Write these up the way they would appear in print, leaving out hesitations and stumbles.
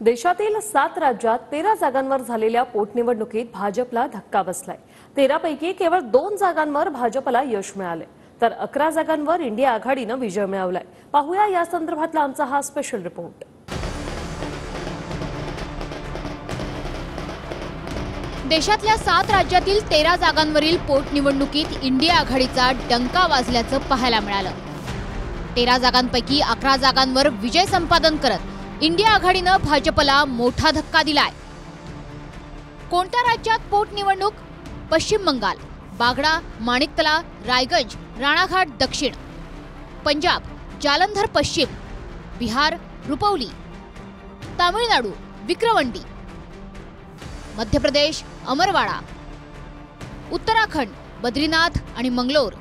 देशातील 7 राज्यात 13 जागांवर झालेल्या पोटनिवडणुकीत भाजपला धक्का बसलाय। 13 पैकी केवळ 2 जागांवर भाजपला यश मिळाले, तर 11 जागांवर इंडिया आघाडीने विजय मिळवलाय। पाहूया या संदर्भातला आमचा हा स्पेशल रिपोर्ट। देशातल्या 7 राज्यातील 13 जागांवरील पोटनिवडणुकीत इंडिया आघाडीचा डंका वाजल्याचं पाहायला मिळालं। 13 जागांपैकी 11 जागांवर विजय संपादन करत इंडिया आघाडीनं भाजपला मोठा धक्का दिलाय। कोणत्या राज्यात पोटनिवडणूक? पश्चिम बंगाल, बागडा, माणिकतला, रायगंज, राणाघाट दक्षिण, पंजाब, जालंधर पश्चिम, बिहार, रुपौली, तामिळनाडू, विक्रवंडी, मध्य प्रदेश, अमरवाड़ा, उत्तराखंड, बद्रीनाथ आणि मंगलोर,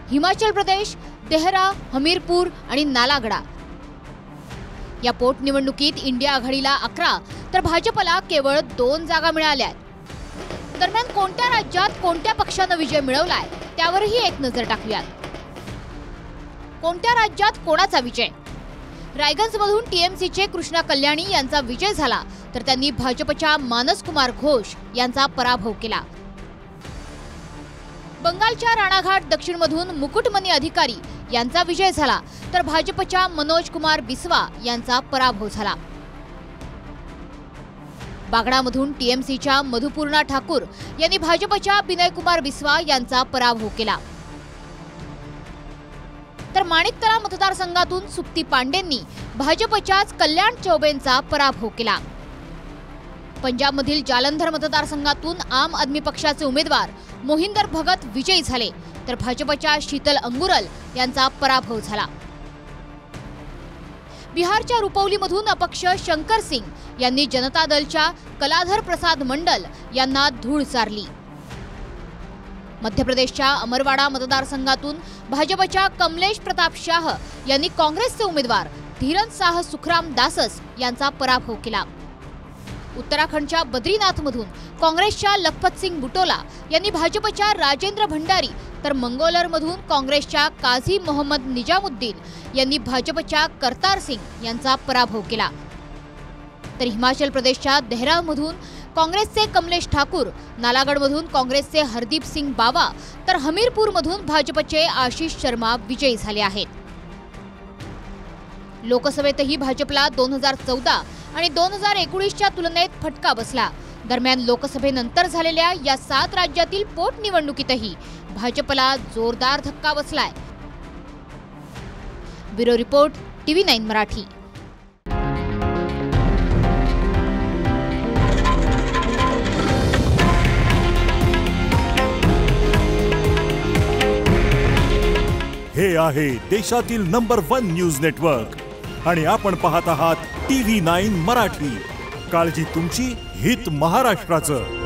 हिमाचल प्रदेश, देहरा, हमीरपूर आणि नालागडा। या पोटनिवडणुकीत इंडिया आघाडीला 11 तर भाजपला केवळ 2 जागा मिळाल्या। दरम्यान कोणत्या राज्यात कोणत्या पक्षाने विजय मिळवलाय त्यावरही एक नजर टाकूया। कोणत्या राज्यात कोणाचा विजय? रायगंजमधून टीएमसीचे कृष्णा कल्याणी यांचा विजय झाला, तर त्यांनी भाजपच्या मानस कुमार घोष यांचा पराभव केला। बंगालच्या राणाघाट दक्षिणमधून मुकुटमणी अधिकारी यांचा विजय झाला, तर भाजपच्या मनोज कुमार बिस्वा यांचा पराभव झाला। बागडामधून टीएमसीच्या मधुपूर्णा ठाकूर यांनी भाजपच्या विनय कुमार बिस्वा यांचा पराभव केला, तर माणिकतला मतदारसंघातून सुप्ती पांडेंनी भाजपच्याच कल्याण चौबेंचा पराभव केला। पंजाबमधील जालंधर मतदारसंघातून आम आदमी पक्षाचे उमेदवार मोहिंदर भगत विजयी झाले, तर भाजपच्या शीतल अंगुरल यांचा पराभव झाला। बिहारच्या रुपौलीमधून अपक्ष शंकर सिंग यांनी जनता दलच्या कलाधर प्रसाद मंडल यांना धूळ चारली। मध्य प्रदेशच्या अमरवाड़ा मतदारसंघातून भाजपच्या कमलेश प्रताप शाह यांनी काँग्रेसचे उमेदवार धीरन शाह सुखराम दासस यांचा पराभव केला। उत्तराखंडच्या बद्रीनाथमधून काँग्रेसच्या लखपत सिंग बुटोला यांनी भाजपच्या राजेंद्र भंडारी, तर मंगोलरमधून काँग्रेसच्या काझी मोहम्मद निजामुद्दीन यांनी भाजपच्या करतार सिंग यांचा पराभव केला। तर हिमाचल प्रदेशच्या देहरामधून काँग्रेसचे कमलेश ठाकूर, नालागडमधून काँग्रेसचे हरदीप सिंग बावा, तर हमीरपूरमधून भाजपचे आशीष शर्मा विजयी झाले आहेत। लोकसभेतही भाजपला 2014 आणि 2019च्या तुलनेत फटका बसला। दरम्यान लोकसभेनंतर झालेल्या या 7 राज्यातील पोटनिवडणुकीतही भाजपला जोरदार धक्का बसलाय। Bureau report, TV9 Marathi. हे आहे देशातील नंबर 1 न्यूज नेटवर्क आणि आपण पाहत आहात TV9 मराठी। काळजी तुमची, हित महाराष्ट्राचं।